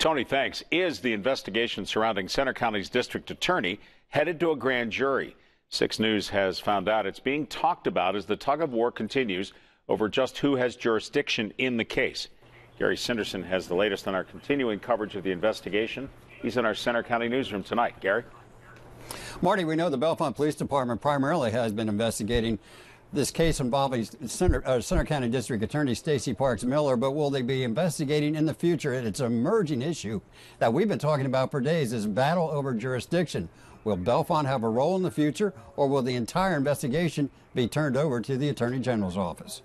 Tony, thanks. Is the investigation surrounding Center County's district attorney headed to a grand jury? 6 News has found out it's being talked about as the tug-of-war continues over just who has jurisdiction in the case. Gary Sinderson has the latest on our continuing coverage of the investigation. He's in our Center County newsroom tonight. Gary? Marty, we know the Bellefonte Police Department primarily has been investigating this case involving Center County District Attorney Stacy Parks-Miller, but will they be investigating in the future? It's an emerging issue that we've been talking about for days, this battle over jurisdiction. Will Bellefonte have a role in the future, or will the entire investigation be turned over to the Attorney General's office?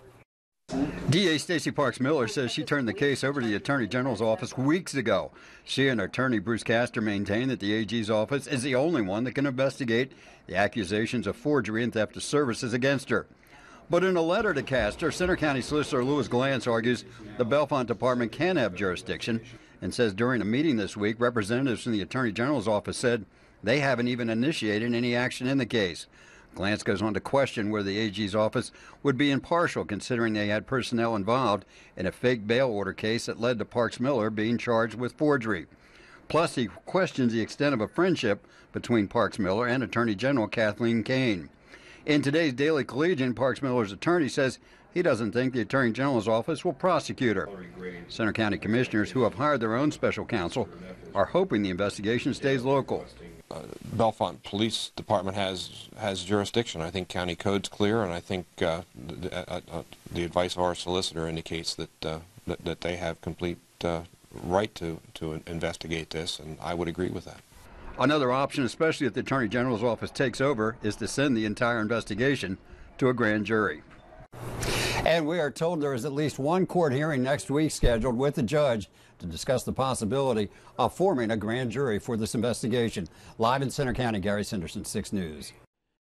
DA Stacy Parks-Miller says she turned the case over to the Attorney General's office weeks ago. She and attorney Bruce Castor maintain that the AG's office is the only one that can investigate the accusations of forgery and theft of services against her. But in a letter to Castor, Center County Solicitor Louis Glantz argues the Bellefonte Department can have jurisdiction and says during a meeting this week, representatives from the Attorney General's office said they haven't even initiated any action in the case. Glantz goes on to question whether the AG's office would be impartial considering they had personnel involved in a fake bail order case that led to Parks-Miller being charged with forgery. Plus, he questions the extent of a friendship between Parks-Miller and Attorney General Kathleen Kane. In today's Daily Collegian, Parks-Miller's attorney says he doesn't think the Attorney General's office will prosecute her. Center County commissioners who have hired their own special counsel are hoping the investigation stays local. Bellefonte Police Department has jurisdiction. I think county code's clear, and I think the advice of our solicitor indicates that they have complete right to investigate this, and I would agree with that. Another option, especially if the Attorney General's office takes over, is to send the entire investigation to a grand jury. And we are told there is at least one court hearing next week scheduled with the judge to discuss the possibility of forming a grand jury for this investigation. Live in Center County, Gary Sinderson, 6 News.